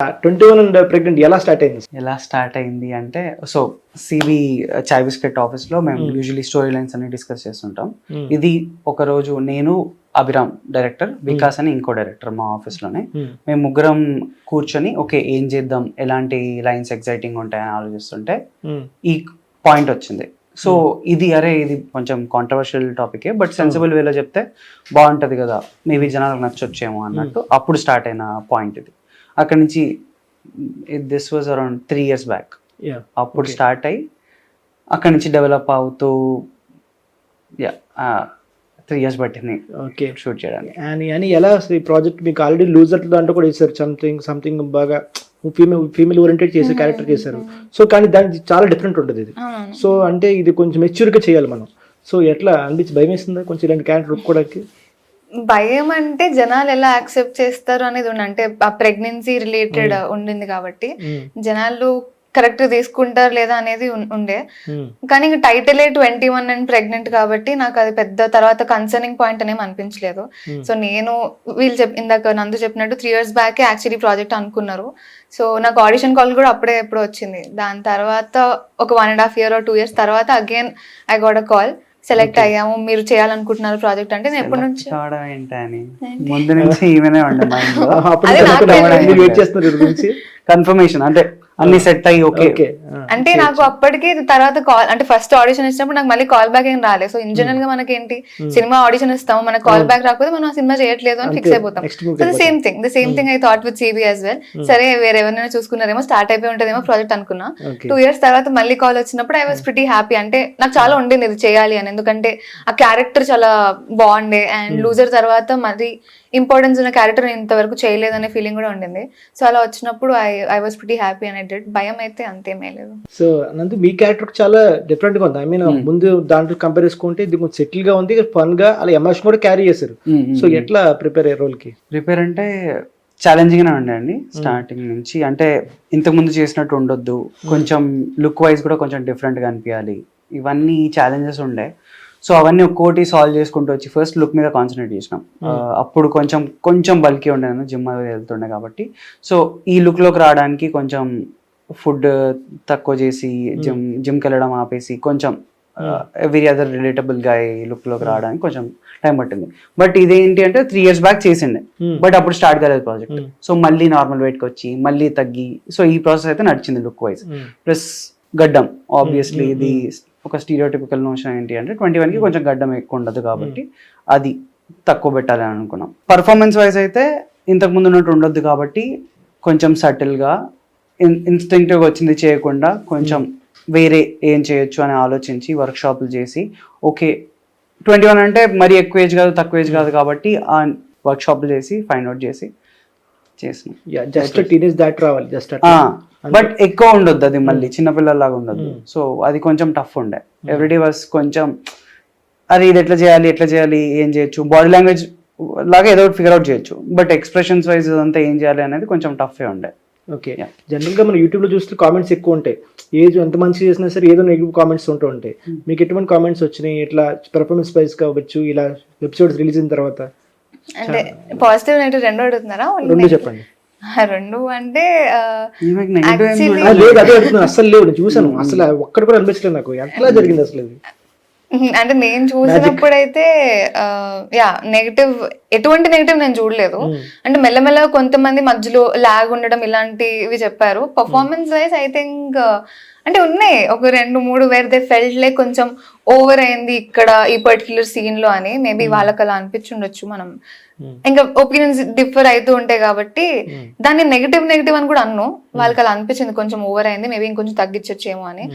21 and pregnant ఎలా start అయింది అంటే సో సివి చాయ్ బిస్కెట్ ఆఫీస్ లో మేము యూజువలీ స్టోరీ లైన్స్ అన్ని డిస్కస్ చేస్తుంటాం. ఇది ఒక రోజు నేను, అభిరామ్ డైరెక్టర్, వికాస్ అని ఇంకో డైరెక్టర్ మా ఆఫీస్ లోనే, మేము ముగ్గురం కూర్చొని ఓకే ఏం చేద్దాం, ఎలాంటి లైన్స్ ఎక్సైటింగ్ ఉంటాయని ఆలోచిస్తుంటే ఈ పాయింట్ వచ్చింది. సో ఇది కొంచెం కాంట్రవర్షియల్ టాపికే, బట్ సెన్సిబుల్ వేలో చెప్తే బాగుంటది కదా, మేబీ జనాలకు నచ్చొచ్చేమో అన్నట్టు అప్పుడు స్టార్ట్ అయిన పాయింట్ ఇది. అక్కడ నుంచి this was around 3 years back. అప్పుడు స్టార్ట్ అయ్యి అక్కడ నుంచి డెవలప్ అవుతూ 3 years పట్టింది షూట్ చేయడానికి. అని ఎలా ఈ ప్రాజెక్ట్ మీకు ఆల్రెడీ లూజర్ దాంట్లో కూడా చేశారు, సంథింగ్ బాగా ఫీమేల్ ఓరియంటెడ్ చేసే క్యారెక్టర్ చేశారు. సో కానీ దానికి చాలా డిఫరెంట్ ఉంటుంది ఇది. సో అంటే ఇది కొంచెం మెచ్యూర్గా చేయాలి మనం. సో ఎట్లా అనిపించి భయం వేస్తుందా కొంచెం ఇలాంటి క్యారెక్టర్ ఒప్పుకోవడానికి? భయం అంటే జనాలు ఎలా యాక్సెప్ట్ చేస్తారు అనేది అంటే ఆ ప్రెగ్నెన్సీ రిలేటెడ్ ఉండింది కాబట్టి జనాలు కరెక్ట్ తీసుకుంటారు లేదా అనేది ఉండే. కానీ ఇంకా టైటిల్ 21 అండ్ ప్రెగ్నెంట్ కాబట్టి నాకు అది పెద్ద తర్వాత కన్సర్నింగ్ పాయింట్ అనేమి అనిపించలేదు. సో నేను ఇందాక నందు చెప్పినట్టు 3 years బ్యాక్ యాక్చువల్లీ ప్రాజెక్ట్ అనుకున్నారు. సో నాకు ఆడిషన్ కాల్ కూడా అప్పుడే ఎప్పుడు వచ్చింది. దాని తర్వాత ఒక 1.5 year or 2 years తర్వాత again I got a call, select అయ్యాము, మీరు చేయాలనుకుంటున్నారు ప్రాజెక్ట్ అంటే. నేను ఎప్పటి నుంచి ముందు నుంచి కన్ఫర్మేషన్ అంటే అన్ని సెట్ అయ్యి ఓకే అంటే నాకు అప్పటికి తర్వాత కాల్ అంటే ఫస్ట్ ఆడిషన్ ఇచ్చినప్పుడు నాకు మళ్ళీ కాల్ బ్యాక్ ఏం రాలేదు. సో ఇన్ జనరల్ గా మనకి ఏంటి, సినిమా ఆడిషన్ ఇస్తాము, మనకు కాల్ బ్యాక్ రాకపోతే మనం ఆ సినిమా చేయట్లేదు అని ఫిక్స్ అయిపోతాం. So the same thing I thought with CB as well. సరే వేరెవరైనా చూసుకున్నారేమో, స్టార్ట్ అయిపోయి ఉంటదేమో ప్రాజెక్ట్ అనుకున్నా. 2 years తర్వాత మళ్ళీ కాల్ వచ్చినప్పుడు ఐ వాస్ ప్రిటీ హ్యాపీ. అంటే నాకు చాలా ఉండింది ఇది చేయాలి అని, ఎందుకంటే ఆ క్యారెక్టర్ చాలా బాగుండే అండ్ లూజర్ తర్వాత మరి ఇంపార్టెన్స్ ఉన్న క్యారెక్టర్ ఇంతవరకు చేయలేదనే ఫీలింగ్ కూడా ఉండింది. సో అలా వచ్చినప్పుడు I was pretty happy and I did. భయం అయితే అంతేమే లేదు. సో అనంత మీ క్యారెక్టర్ చాలా డిఫరెంట్ గా ఉంది. ఐ మీన్ ముందు దాంట్లో కంపేర్ చేసుకుంటే ఇది కొంచెం సెటిల్ గా ఉంది, ఫన్ గా, అలా ఎమోషన్ కూడా క్యారీ చేశారు. సో ఎట్లా ప్రిపేర్ అయ్యే రోల్ కి? ప్రిపేర్ అంటే ఛాలెంజింగ్ గా ఉండే అండి స్టార్టింగ్ నుంచి. అంటే ఇంతకు ముందు చేసినట్టు ఉండొద్దు, కొంచెం లుక్ వైజ్ కూడా కొంచెం డిఫరెంట్ గా అనిపించాలి, ఇవన్నీ ఛాలెంజెస్ ఉండే. సో అవన్నీ ఒక్కోటి సాల్వ్ చేసుకుంటూ వచ్చి ఫస్ట్ లుక్ మీద కాన్సన్ట్రేట్ చేసినాం. అప్పుడు కొంచెం బల్కీ ఉండే, జిమ్ వెళ్తుండే కాబట్టి. సో ఈ లుక్ లోకి రావడానికి కొంచెం ఫుడ్ తక్కువ చేసి జిమ్కి వెళ్ళడం ఆపేసి కొంచెం ఎవ్రీ అదర్ రిలేటబుల్ గా ఈ లుక్ లోకి రావడానికి కొంచెం టైం పట్టింది. బట్ ఇదేంటి అంటే 3 years బ్యాక్ చేసిండే, బట్ అప్పుడు స్టార్ట్ కాలేదు ప్రాజెక్ట్. సో మళ్ళీ నార్మల్ వెయిట్కి వచ్చి మళ్ళీ తగ్గి, సో ఈ ప్రాసెస్ అయితే నడిచింది లుక్ వైజ్. ప్లస్ గడ్డం, ఆబ్వియస్లీ ఇది ఒక స్టీరియోటిపికల్ నోషన్ ఏంటి అంటే 21 కి కొంచెం గడ్డం ఎక్కువ ఉండదు కాబట్టి అది తక్కువ పెట్టాలి అని అనుకున్నాం. పర్ఫార్మెన్స్ వైజ్ అయితే ఇంతకు ముందు ఉన్నట్టు ఉండొద్దు కాబట్టి కొంచెం సటిల్ గా ఇన్స్టింక్టివ్ వచ్చింది చేయకుండా కొంచెం వేరే ఏం చేయొచ్చు అని ఆలోచించి వర్క్ షాపులు చేసి, ఓకే 21 అంటే మరి ఎక్కువ ఏజ్ కాదు తక్కువ ఏజ్ కాదు కాబట్టి ఆ వర్క్ షాపులు చేసి ఫైండ్ అవుట్ చేసి చేసినాం. జస్ట్ టీనేజ్ దాటి రావాలి జస్ట్, బట్ ఎక్కువ ఉండొద్దు, అది మళ్ళీ చిన్నపిల్లలాగా ఉండొద్దు. సో అది కొంచెం టఫ్ ఉండే. ఎవ్రీడే వాస్ కొంచెం అది ఇది ఎట్లా చేయాలి, ఏం చేయొచ్చు, బాడీ లాంగ్వేజ్ లాగా ఏదో ఫిగర్ అవుట్ చేయొచ్చు, బట్ ఎక్స్ప్రెషన్స్ వైజ్ అంతా ఏం చేయాలి అనేది కొంచెం టఫ్ ఉండే. ఓకే, జనరల్ గా మనం యూట్యూబ్ లో చూస్తే కామెంట్స్ ఎక్కువ ఉంటాయి, ఏదో ఎంత మంచి చేసినా సరే ఏదో నెగిటివ్ కామెంట్స్ ఉంటూ ఉంటాయి. మీకు ఎటువంటి కామెంట్స్ వచ్చినాయి, ఇట్లా పెర్ఫార్మెన్స్ వైజ్ కావచ్చు, ఇలా ఎపిసోడ్స్ రిలీజ్ అయిన తర్వాత? అంటే పాజిటివ్ నెగిటివ్ రెండు అడుగుతున్నారా? రెండు చెప్పండి. రెండు అంటే లేదు అదే అడుగుతున్నా, అసలు లేవు, నేను చూసాను, అసలు ఒక్కటి కూడా అనిపించలేదు నాకు. ఎట్లా జరిగింది అసలు ఇది? అంటే నేను చూసినప్పుడైతే నెగిటివ్, ఎటువంటి నెగిటివ్ నేను చూడలేదు. అంటే మెల్లమెల్లగా కొంతమంది మధ్యలో లాగ్ ఉండడం ఇలాంటివి చెప్పారు. పర్ఫార్మెన్స్ వైజ్ ఐ థింక్ అంటే ఉన్నాయి ఒక 2-3 వేర్ దే ఫెల్ట్ లైక్ కొంచెం ఓవర్ అయింది ఇక్కడ ఈ పర్టిక్యులర్ సీన్ లో అని. మేబీ వాళ్ళకి అలా అనిపించుండొచ్చు. మనం ఇంకా ఒపీనియన్స్ డిఫర్ అవుతూ ఉంటాయి కాబట్టి దాన్ని నెగిటివ్ అని కూడా అన్ను. వాళ్ళకి అలా అనిపించింది కొంచెం ఓవర్ అయింది, మేబీ ఇంకొంచెం తగ్గించొచ్చేమో అని.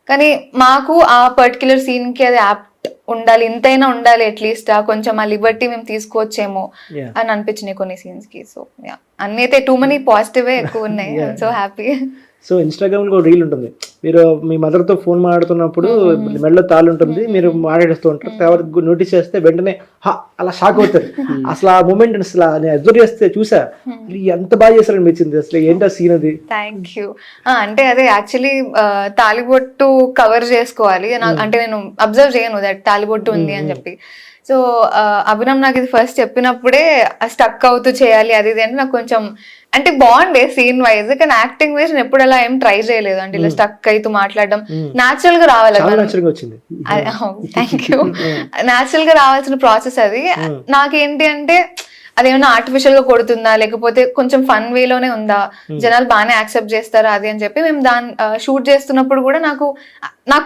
కానీ మాకు ఆ పర్టిక్యులర్ సీన్ కి అది యాప్ట్ ఉండాలి, ఇంతైనా ఉండాలి, అట్లీస్ట్ కొంచెం ఆ లిబర్టీ మేము తీసుకోవచ్చేమో అని అనిపించినాయి కొన్ని సీన్స్ కి. సో అన్ని అయితే టూ మనీ పాజిటివ్ ఎక్కువ ఉన్నాయి. So happy. సో ఇన్స్టాగ్రామ్ లో రీల్ ఉంటుంది, మీరు మీ మదర్ తో ఫోన్ మాట్లాడుతున్నప్పుడు మెడలో తాళ్ళు ఉంటుంది, మీరు మాట్లాడుతూ ఉంటారు, తర్వాత నోటీస్ చేస్తే వెంటనే అలా షాక్ అవుతారు. అసలు ఆ మూమెంట్ అసలు నేను అబ్జర్వ్ చేస్తే చూసా, ఎంత బాగా చేశారని అనిపించింది. అసలు ఏంటి ఆ సీన్ అది? Thank you. అంటే అదే యాక్చువల్లీ తాలిబొట్టు కవర్ చేసుకోవాలి అంటే నేను అబ్జర్వ్ చేయను దట్ తాలిబొట్టు ఉంది అని చెప్పి. సో అభినవ్ నాకు ఇది ఫస్ట్ చెప్పినప్పుడే స్టక్ అవుతూ చేయాలి అది ఇది అంటే నాకు కొంచెం అంటే బాగుండే సీన్ వైజ్, కానీ యాక్టింగ్ వైజ్ నేను ఎప్పుడు అలా ఏం ట్రై చేయలేదు. అంటే ఇలా స్టక్ అయితే మాట్లాడడం న్యాచురల్ గా రావాలి. చాలా నచ్చగా వచ్చింది. Thank you. న్యాచురల్ గా రావాల్సిన ప్రాసెస్ అది. నాకేంటి అంటే అదేమన్నా ఆర్టిఫిషియల్ గా కొడుతుందా, లేకపోతే కొంచెం ఫన్ వేలోనే ఉందా, జనాలు బాగానే యాక్సెప్ట్ చేస్తారా అది అని చెప్పి మేము దాన్ని షూట్ చేస్తున్నప్పుడు కూడా నాకు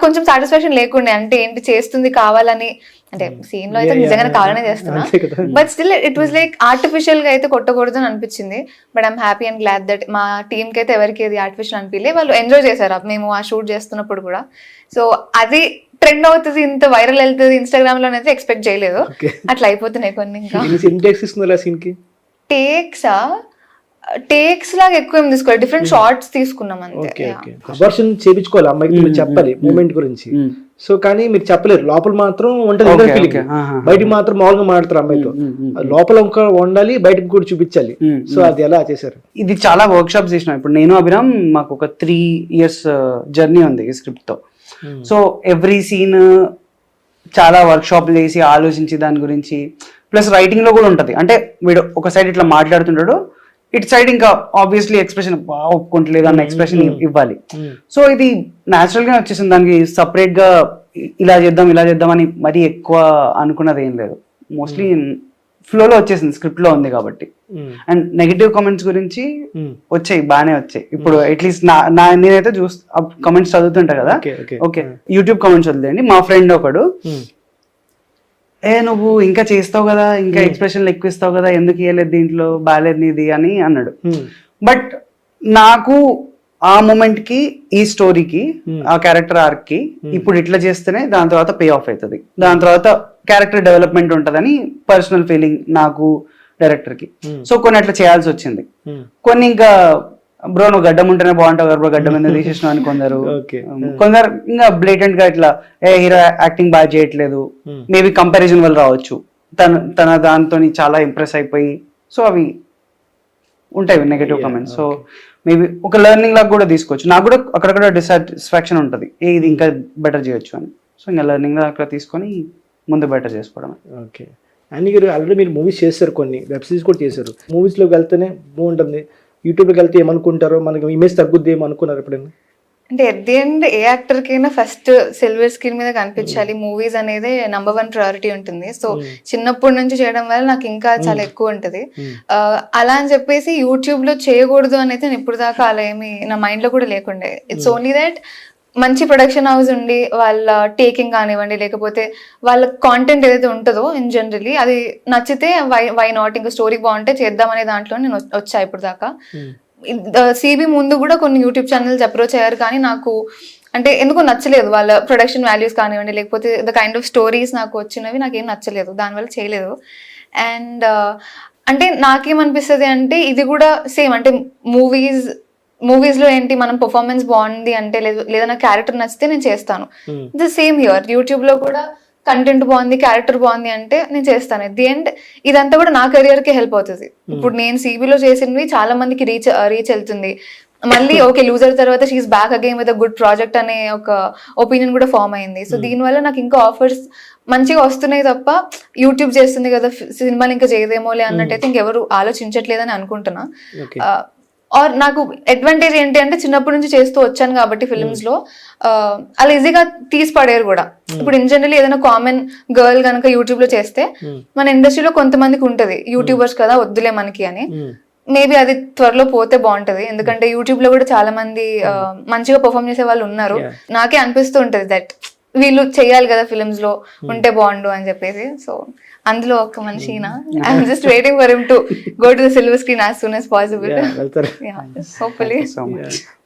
కొంచెం సాటిస్ఫాక్షన్ లేకుండే. అంటే ఏంటి చేస్తుంది కావాలని, అంటే సీన్ లో అయితే నిజంగానే కావాలనే చేస్తున్నా, but still it was like artificial గా అయితే కొట్టకూడదు అని అనిపించింది. But I'm happy and glad that మా టీమ్ కి అయితే ఎవరికి అది ఆర్టిఫిషియల్ అనిపించలే, వాళ్ళు ఎంజాయ్ చేశారు మేము ఆ షూట్ చేస్తున్నప్పుడు కూడా. సో అది ట్రెండ్ అవుతుంది, ఇంత వైరల్ వెళ్తుంది ఇన్స్టాగ్రామ్ లో అయితే ఎక్స్పెక్ట్ చేయలేదు. అట్లా అయిపోతున్నాయి కొన్ని. ఇంకా టేక్స్ లాగా ఎక్కువ ఏం తీసుకోవాలి, డిఫరెంట్ షార్ట్స్ తీసుకున్నాం అంతే. అబార్షన్ చేయించుకోవాలి అమ్మాయికి, మీరు చెప్పాలి మూమెంట్ గురించి. సో కానీ మీరు చెప్పలేరు, లోపల మాత్రం ఉంటది ఫీలింగ్, బయటకు మాత్రం మామూలుగా మాట్లాడతారు అమ్మాయితో. లోపల ఇంకా ఉండాలి, బయటకు కూడా చూపించాలి. సో అది ఎలా చేశారు? ఇది చాలా వర్క్ షాప్స్ చేసినాం. ఇప్పుడు నేను అభిరామ్ మాకు ఒక 3 years జర్నీ ఉంది ఈ స్క్రిప్ట్ తో. సో ఎవ్రీ సీన్ చాలా వర్క్ షాప్లు చేసి ఆలోచించి దాని గురించి, ప్లస్ రైటింగ్ లో కూడా ఉంటది. అంటే వీడు ఒక సైడ్ ఇట్లా మాట్లాడుతుంటాడు, ఇటు సైడ్ ఇంకా ఆబ్వియస్లీ ఎక్స్ప్రెషన్ ఒప్పుకుంటలేదు అన్న ఎక్స్ప్రెషన్ ఇవ్వాలి. సో ఇది న్యాచురల్ గా వచ్చేసింది. దానికి సపరేట్ గా ఇలా చేద్దాం అని మరీ ఎక్కువ అనుకున్నది ఏం లేదు. మోస్ట్లీ ఫ్లోలో వచ్చేసింది, స్క్రిప్ట్ లో ఉంది కాబట్టి. అండ్ నెగటివ్ కామెంట్స్ గురించి వచ్చాయి, బాగానే వచ్చాయి. ఇప్పుడు అట్లీస్ట్ నేనైతే కామెంట్స్ చదువుతుంటా కదా. ఓకే, యూట్యూబ్ కామెంట్స్ వదిలేండి. మా ఫ్రెండ్ ఒకడు, నువ్వు ఇంకా చేస్తావు కదా, ఇంకా ఎక్స్ప్రెషన్లు ఎక్కువ ఇస్తావు కదా, ఎందుకు ఇవ్వలేదు దీంట్లో, బాగాలేదు నీది అని అన్నాడు. బట్ నాకు ఆ మూమెంట్ కి, ఈ స్టోరీకి, ఆ క్యారెక్టర్ ఆర్క్ కి ఇప్పుడు ఇట్లా చేస్తేనే దాని తర్వాత పే ఆఫ్ అవుతుంది, దాని తర్వాత క్యారెక్టర్ డెవలప్మెంట్ ఉంటదని పర్సనల్ ఫీలింగ్ నాకు, డైరెక్టర్ కి. సో కొన్ని అట్లా చేయాల్సి వచ్చింది. కొన్ని ఇంకా బ్రో నువ్వు గడ్డం ఉంటేనే బాగుంటావు కదా బ్రో, గడ్డం మీద తీసేసినావు అని కొందరు ఇంకా బ్లేటెంట్ గా ఇట్లా హీరో యాక్టింగ్ బాగా చేయట్లేదు, మేబీ కంపారిజన్ వల్ల రావచ్చు, తన దాంతో చాలా ఇంప్రెస్ అయిపోయి. సో అవి ఉంటాయి నెగటివ్ కామెంట్స్. సో మేబీ ఒక లెర్నింగ్ లాగా కూడా తీసుకోవచ్చు. నాకు కూడా అక్కడక్కడ డిసాటిస్ఫాక్షన్ ఉంటుంది, ఇది ఇంకా బెటర్ చేయొచ్చు అని. సో ఇంకా లెర్నింగ్ లాగా తీసుకొని ముందు బెటర్ చేసుకోవడం. ఓకే. అండ్ మీరు ఆల్రెడీ మీరు మూవీస్ చేస్తారు, కొన్ని వెబ్ సిరీస్ కూడా చేశారు. మూవీస్లోకి వెళ్తేనే బాగుంటుంది, యూట్యూబ్లోకి వెళ్తే ఏమనుకుంటారో, మనకి ఇమేజ్ తగ్గుద్ది ఏమనుకున్నారు ఎప్పుడైనా? అంటే at the end A actor కైనా ఫస్ట్ సిల్వర్ స్క్రీన్ మీద కనిపించాలి, మూవీస్ అనేది నంబర్ 1 ప్రయారిటీ ఉంటుంది. సో చిన్నప్పటి నుంచి చేయడం వల్ల నాకు ఇంకా చాలా ఎక్కువ ఉంటుంది. అలా అని చెప్పేసి యూట్యూబ్ లో చేయకూడదు అని అయితే నేను ఇప్పుడు దాకా అలా ఏమి నా మైండ్ లో కూడా లేకుండే. ఇట్స్ ఓన్లీ దట్ మంచి ప్రొడక్షన్ హౌస్ ఉండి వాళ్ళ టేకింగ్ కానివ్వండి, లేకపోతే వాళ్ళ కాంటెంట్ ఏదైతే ఉంటుందో ఇన్ జనరలీ అది నచ్చితే వై నాట్, ఇంకా స్టోరీ బాగుంటే చేద్దామనే దాంట్లో నేను వచ్చా ఇప్పుడు దాకా. సిబి ముందు కూడా కొన్ని యూట్యూబ్ ఛానల్స్ అప్రోచ్ అయ్యారు, కానీ నాకు అంటే ఎందుకో నచ్చలేదు వాళ్ళ ప్రొడక్షన్ వాల్యూస్ కానివ్వండి, లేకపోతే ద కైండ్ ఆఫ్ స్టోరీస్ నాకు వచ్చినవి నాకేం నచ్చలేదు, దానివల్ల చేయలేదు. అండ్ అంటే నాకేమనిపిస్తుంది అంటే ఇది కూడా సేమ్, అంటే మూవీస్ లో ఏంటి మనం పర్ఫార్మెన్స్ బాగుంది అంటే, లేదా నా క్యారెక్టర్ నచ్చితే నేను చేస్తాను. ద సేమ్ హియర్, యూట్యూబ్ లో కూడా కంటెంట్ బాగుంది, క్యారెక్టర్ బాగుంది అంటే నేను చేస్తాను. ఎట్ ది ఎండ్ ఇదంతా కూడా నా కెరియర్ కి హెల్ప్ అవుతుంది. ఇప్పుడు నేను సిబిలో చేసినవి చాలా మందికి రీచ్ వెళ్తుంది. మళ్ళీ ఓకే లూజర్ తర్వాత she's back again with a good project అనే ఒక ఒపీనియన్ కూడా ఫామ్ అయింది. సో దీనివల్ల నాకు ఇంకా ఆఫర్స్ మంచిగా వస్తున్నాయి తప్ప, యూట్యూబ్ చేస్తుంది కదా సినిమాలు ఇంకా చేయదేమోలే అన్నట్టయితే ఇంకెవరు ఆలోచించట్లేదని అనుకుంటున్నా. ఆర్ నాకు అడ్వాంటేజ్ ఏంటి అంటే చిన్నప్పటి నుంచి చేస్తూ వచ్చాను కాబట్టి ఫిల్మ్స్ లో అలా ఈజీగా తీసి పడేరు కూడా. ఇప్పుడు ఇన్ జనరల్ ఏదైనా కామన్ గర్ల్ కనుక యూట్యూబ్ లో చేస్తే మన ఇండస్ట్రీలో కొంతమందికి ఉంటది యూట్యూబర్స్ కదా వద్దులే మనకి అని. మేబీ అది త్వరలో పోతే బాగుంటది, ఎందుకంటే యూట్యూబ్ లో కూడా చాలా మంది మంచిగా పర్ఫామ్ చేసే వాళ్ళు ఉన్నారు. నాకే అనిపిస్తూ ఉంటది దట్ వీళ్ళు చెయ్యాలి కదా ఫిల్మ్స్ లో ఉంటే బాగుండు అని చెప్పేసి. సో అందులో ఒక మనిషినా I'm just waiting for him to go to the silver screen as soon as possible. Hopefully.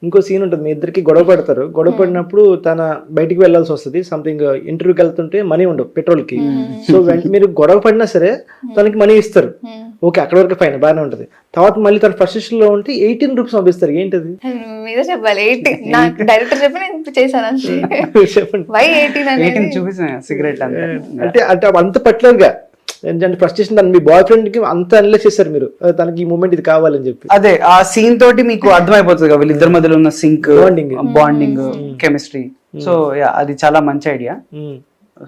ఇంకో సీన్ ఉంటుంది, మీ ఇద్దరికి గొడవ పడతారు. గొడవ పడినప్పుడు తన బయటికి వెళ్ళాల్సి వస్తుంది, సంథింగ్ ఇంటర్వ్యూకి వెళ్తుంటే మనీ ఉండవు పెట్రోల్ కి. సో మీరు గొడవ పడినా సరే తనకి మనీ ఇస్తారు, ఓకే అక్కడ వరకు ఫైన్ బాగానే ఉంటుంది. తర్వాత మళ్ళీ తన ఫ్రస్ట్రేషన్ లో ఉంటే 18 రూపీస్ పంపిస్తారు. ఏంటది మీరే చెప్పాలి. 18 నాకు డైరెక్టర్ చెప్పి నేను చేశాను. చెప్పండి వై 18 చూపిస్తాను సిగరెట్ అంటే అంత పర్టికులర్గా ఏంటంటే ఫ్రస్ట్రేషన్ మీ బాయ్ ఫ్రెండ్ కి అంత అనలైజ్ చేశారు మీరు, తనకి ఈ మూమెంట్ ఇది కావాలని చెప్పి. అదే ఆ సీన్ తోటి మీకు అర్థమైపోతుంది కదా వీళ్ళిద్దరి మధ్యలో ఉన్న సింక్, బాండింగ్, కెమిస్ట్రీ. సో అది చాలా మంచి ఐడియా.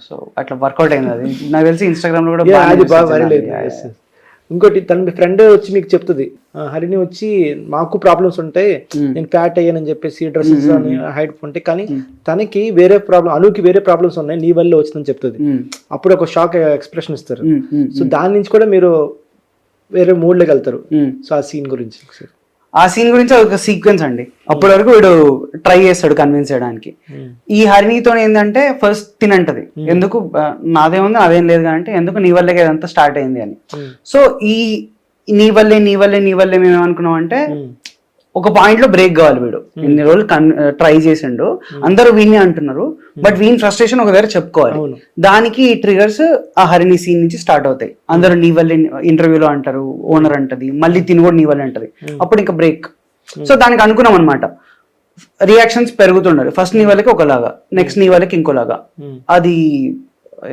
సో అట్లా వర్కౌట్ అయింది. అది నాకు తెలిసి ఇన్స్టాగ్రామ్ లో కూడా ఇంకోటి తన ఫ్రెండ్ వచ్చి మీకు చెప్తుంది, హరిణి వచ్చి మాకు ప్రాబ్లమ్స్ ఉంటాయి, నేను ఫ్యాట్ అయ్యానని చెప్పేసి డ్రెస్సెస్ అని హైట్ ఉంటాయి, కానీ తనకి వేరే ప్రాబ్లం, అనుకి వేరే ప్రాబ్లమ్స్ ఉన్నాయి, నీ వల్ల వచ్చిందని చెప్తుంది. అప్పుడు ఒక షాక్ ఎక్స్ప్రెషన్ ఇస్తారు. సో దాని నుంచి కూడా మీరు వేరే మూడ్లోకి వెళ్తారు. సో ఆ సీన్ గురించి ఒకసారి. ఆ సీన్ గురించి ఒక సీక్వెన్స్ అండి. అప్పటి వరకు వీడు ట్రై చేస్తాడు కన్విన్స్ చేయడానికి. ఈ హరిణితో ఏంటంటే ఫస్ట్ తినంటది, ఎందుకు నాదేముంది అదేం లేదు కానీ, అంటే ఎందుకు నీ వల్లే ఇదంతా స్టార్ట్ అయింది అని. సో ఈ నీ వల్లే మేము ఏమనుకున్నాం అంటే ఒక పాయింట్ లో బ్రేక్ కావాలి. వీడు ఇన్ని రోజులు ట్రై చేసిండు, అందరూ వీణ్ణి అంటున్నారు, బట్ వీని ఫ్రస్ట్రేషన్ ఒక దగ్గర చెప్పుకోవాలి. దానికి ట్రిగర్స్ ఆ హరిణి సీన్ నుంచి స్టార్ట్ అవుతాయి. అందరూ నీ వల్లే ఇంటర్వ్యూలో అంటారు, ఓనర్ అంటది, మళ్ళీ తిని కూడా నీ వల్లే అంటది, అప్పుడు ఇంకా బ్రేక్. సో దానికి అనుకున్నాం అనమాట, రియాక్షన్స్ పెరుగుతుండాలి. ఫస్ట్ నీ వాళ్ళకి ఒకలాగా, నెక్స్ట్ నీ వాళ్ళకి ఇంకోలాగా, అది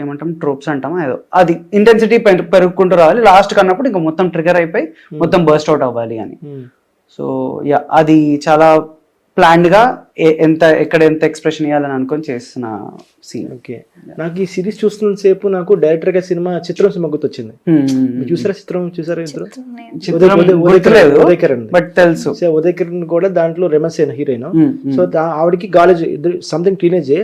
ఏమంటాం ట్రోప్స్ అంటామా ఏదో, అది ఇంటెన్సిటీ పెరుగుకుంటూ రావాలి. లాస్ట్ కన్నప్పుడు ఇంకా మొత్తం ట్రిగర్ అయిపోయి మొత్తం బర్స్ట్ అవుట్ అవ్వాలి అని. సో యా, అది చాలా ప్లాన్డ్ గా ఎక్కడ ఎంత ఎక్స్ప్రెషన్ ఇవ్వాలని అనుకొని చేస్తున్న సీన్. ఓకే, నాకు ఈ సిరీస్ చూస్తున్న సేపు నాకు డైరెక్టర్ గా చిత్రం సినిమా గుర్తొచ్చింది. చూసారా చూసారా ఇద్దరు? బట్ తెలుసు ఉదయ్ కిరణ్ కూడా దాంట్లో రెమసేన్ హీరోయిన్. సో ఆవిడకి కాలేజ్ సంథింగ్ టీనేజ్,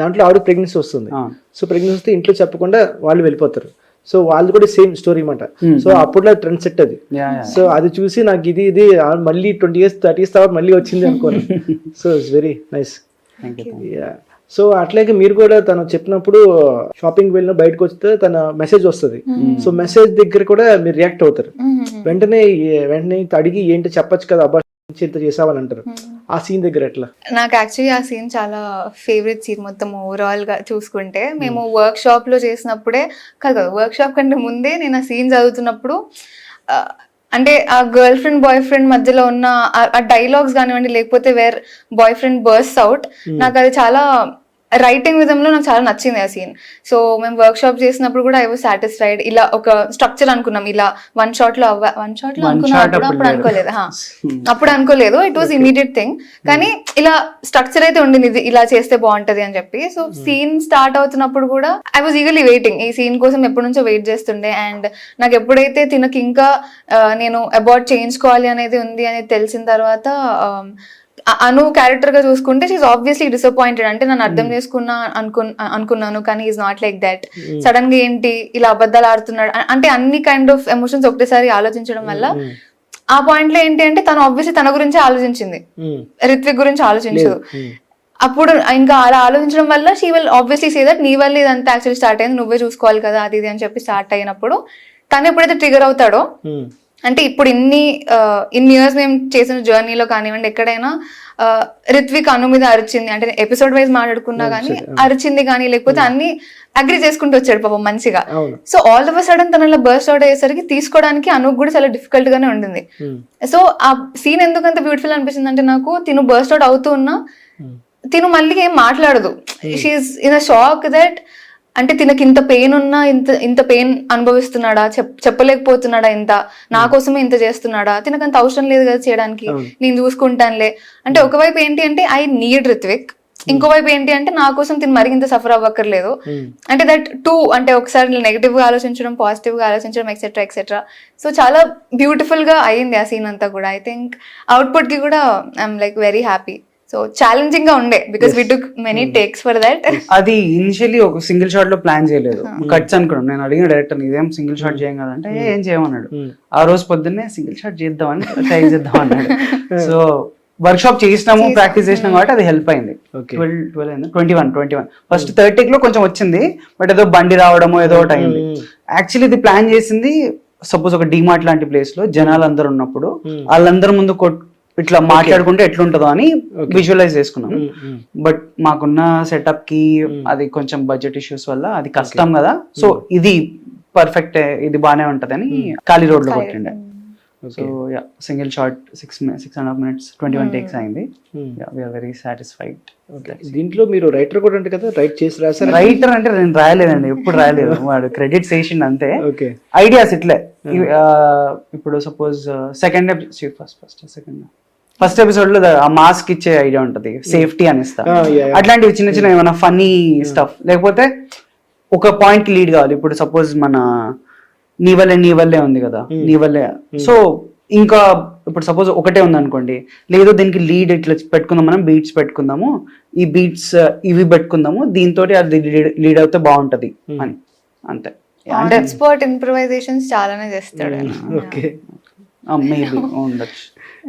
దాంట్లో ఆవిడ ప్రెగ్నెన్సీ వస్తుంది. సో ప్రెగ్నెన్సీ వస్తే ఇంట్లో చెప్పకుండా వాళ్ళు వెళ్ళిపోతారు. సో వాళ్ళు కూడా సేమ్ స్టోరీ అన్నమాట. సో అప్పుడులో ట్రెండ్ సెట్ అది. సో అది చూసి నాకు ఇది మళ్ళీ 20 years 30 years తర్వాత మళ్ళీ వచ్చింది అనుకోను. So it's very nice. So అట్లాగే మీరు కూడా తను చెప్పినప్పుడు షాపింగ్ వెళ్ళిన బయటకు వస్తే తన మెసేజ్ వస్తుంది. సో మెసేజ్ దగ్గర కూడా మీరు రియాక్ట్ అవుతారు. వెంటనే అడిగి ఏంటి చెప్పొచ్చు కదా, అబ్బా ఇంత చేసావని అంటారు. ఆ సీన్ దగ్గర ఎట్లా? నాకు యాక్చువల్లీ ఆ సీన్ చాలా ఫేవరెట్ సీన్. మొత్తం ఓవరాల్ గా చూసుకుంటే మేము వర్క్ షాప్ లో చేసినప్పుడే కాదు, వర్క్ షాప్ కంటే ముందే నేను ఆ సీన్ చదువుతున్నప్పుడు అంటే ఆ గర్ల్ ఫ్రెండ్ బాయ్ ఫ్రెండ్ మధ్యలో ఉన్న ఆ డైలాగ్స్ కానివ్వండి, లేకపోతే where boyfriend burst out, నాకు అది చాలా రైటింగ్ విధంలో నాకు చాలా నచ్చింది ఆ సీన్. సో మేము వర్క్ షాప్ చేసినప్పుడు కూడా ఐ వాజ్ సాటిస్ఫైడ్. ఇలా ఒక స్ట్రక్చర్ అనుకున్నాం, ఇలా వన్ షాట్ లో అనుకున్నాం, అప్పుడు అనుకోలేదు, అప్పుడు అనుకోలేదు, ఇట్ వాజ్ ఇమీడియట్ థింగ్. కానీ ఇలా స్ట్రక్చర్ అయితే ఉండింది, ఇది ఇలా చేస్తే బాగుంటది అని చెప్పి. సో సీన్ స్టార్ట్ అవుతున్నప్పుడు కూడా ఐ వాజ్ ఈగర్లీ వెయిటింగ్, ఈ సీన్ కోసం ఎప్పటి నుంచో వెయిట్ చేస్తుండే. అండ్ నాకు ఎప్పుడైతే తినకి ఇంకా నేను అబార్ట్ చేయించుకోవాలి అనేది ఉంది అనేది తెలిసిన తర్వాత, అను క్యారెక్టర్ గా చూసుకుంటే షీఈ్ ఆబ్వియస్లీ డిసప్పాయింటెడ్. అంటే నన్ను అర్థం చేసుకున్నా అనుకున్నాను, కానీ is not like that. Sudden గా ఏంటి ఇలా అబద్ధాలు ఆడుతున్నాడు అంటే అన్ని కైండ్ ఆఫ్ ఎమోషన్స్ ఒకటేసారి ఆలోచించడం వల్ల ఆ పాయింట్ లో ఏంటి అంటే తను ఆబ్వియస్లీ తన గురించి ఆలోచించింది, రిత్విక్ గురించి ఆలోచించదు. అప్పుడు ఇంకా అలా ఆలోచించడం వల్ల she will obviously say that నీ వల్ల ఇదంతా యాక్చువల్లీ స్టార్ట్ అయింది, నువ్వే చూసుకోవాలి కదా అది ఇది అని చెప్పి స్టార్ట్ అయినప్పుడు తను ఎప్పుడైతే ట్రిగర్ అవుతాడో, అంటే ఇప్పుడు ఇన్ని ఇయర్స్ మేము చేసిన జర్నీలో కానివ్వండి, ఎక్కడైనా రిత్విక్ అను మీద అరిచింది అంటే ఎపిసోడ్ వైజ్ మాట్లాడుకున్నా గానీ అరిచింది కానీ, లేకపోతే అన్ని అగ్రి చేసుకుంటూ వచ్చాడు పాపం మంచిగా. So all of a sudden తన ఇలా బర్స్ట్ అవుట్ అయ్యేసరికి తీసుకోవడానికి అనుకు కూడా చాలా డిఫికల్ట్ గానే ఉండింది. సో ఆ సీన్ ఎందుకు అంత బ్యూటిఫుల్ అనిపించింది అంటే, నాకు తిను బర్స్ట్ అవుట్ అవుతూ ఉన్నా తిను మళ్ళీ ఏం మాట్లాడదు. She's in a shock that అంటే తినకి ఇంత పెయిన్ ఉన్నా ఇంత పెయిన్ అనుభవిస్తున్నాడా, చెప్పలేకపోతున్నాడా, ఇంత నా కోసమే ఇంత చేస్తున్నాడా, తినకంత అవసరం లేదు కదా చేయడానికి, నేను చూసుకుంటానులే అంటే. ఒకవైపు ఏంటి అంటే ఐ నీడ్ రిత్విక్, ఇంకోవైపు ఏంటి అంటే నా కోసం తిని మరి ఇంత సఫర్ అవ్వక్కర్లేదు. అంటే దట్ టూ, అంటే ఒకసారి నెగిటివ్ గా ఆలోచించడం, పాజిటివ్ గా ఆలోచించడం, ఎక్సెట్రా ఎక్సెట్రా. సో చాలా బ్యూటిఫుల్ గా అయింది ఆ సీన్ అంతా కూడా. ఐ థింక్ అవుట్పుట్ కి కూడా I'm like very happy. So challenging గా ఉండే because we took many takes for that. అది ఇనిషియల్లీ ఒక సింగిల్ షాట్ లో ప్లాన్ చేయలేదు, కట్స్ అనుకున్నాం. నేను అడిగిన డైరెక్టర్ ఇదేం సింగిల్ షాట్ చేయం కదంటే ఏం చేయమన్నాడు. ఆ రోజు పొద్దున్నే సింగిల్ షాట్ చేద్దామని ట్రై చేద్దాం అన్నాడు. సో వర్క్ షాప్ చేసినాము, ప్రాక్టీస్ చేసినాం కాబట్టి అది హెల్ప్ అయింది. 21 ఫస్ట్ 30 లో కొంచెం వచ్చింది, బట్ ఏదో బండి రావడమో ఏదో ఒకటి అయింది. యాక్చువల్లీ ఇది ప్లాన్ చేసింది సపోజ్ ఒక డిమార్ట్ లాంటి ప్లేస్ లో జనాలు అందరు ఉన్నప్పుడు వాళ్ళందరి ముందు ఇట్లా మాట్లాడుకుంటే ఎట్లుంటుందో అని విజువలైజ్ చేసుకున్నాం. బట్ మాకున్న సెటప్ కి అది కొంచెం బడ్జెట్ ఇష్యూస్ వల్ల అది కష్టం కదా. సో ఇది పర్ఫెక్ట్, ఇది బానే ఉంటది అని ఖాళీ రోడ్ లో కొట్టిండే. So yeah, single shot 6.5 minutes 21 takes అయింది. We're very satisfied. దీంట్లో మీరు రైటర్ కూడా అంటే కదా, రైట్ చేసి రాశారు? రైటర్ అంటే నేను రాయలేదండి, ఎప్పుడు రాయలేదు. వాడు క్రెడిట్స్ వేసిండు అంతే. ఐడియాస్ ఇట్లే. ఇప్పుడు సపోజ్ ఫస్ట్ ఎపిసోడ్ లో ఆ మాస్క్ ఇచ్చే ఐడియా ఉంటది, సేఫ్టీ అనిస్తా, అట్లాంటివి చిన్న చిన్న ఏమైనా ఫన్నీ స్టఫ్, లేకపోతే ఒక పాయింట్ లీడ్ కావాలి. ఇప్పుడు సపోజ్ మన నీ వల్లే ఉంది కదా, నీ వల్లే. సో ఇంకా ఇప్పుడు సపోజ్ ఒకటే ఉంది అనుకోండి, లేదు దీనికి లీడ్ ఇట్లా పెట్టుకుందాం, మనం బీట్స్ పెట్టుకుందాము, ఈ బీట్స్ ఇవి పెట్టుకుందాము, దీంతో అది లీడ్ అవుతే బాగుంటది అని, అంతే. ఆన్ స్పాట్ ఇంప్రూవైజేషన్స్ చాలానే చేస్తాడు. ఓకే మేబీ ఉండొచ్చు.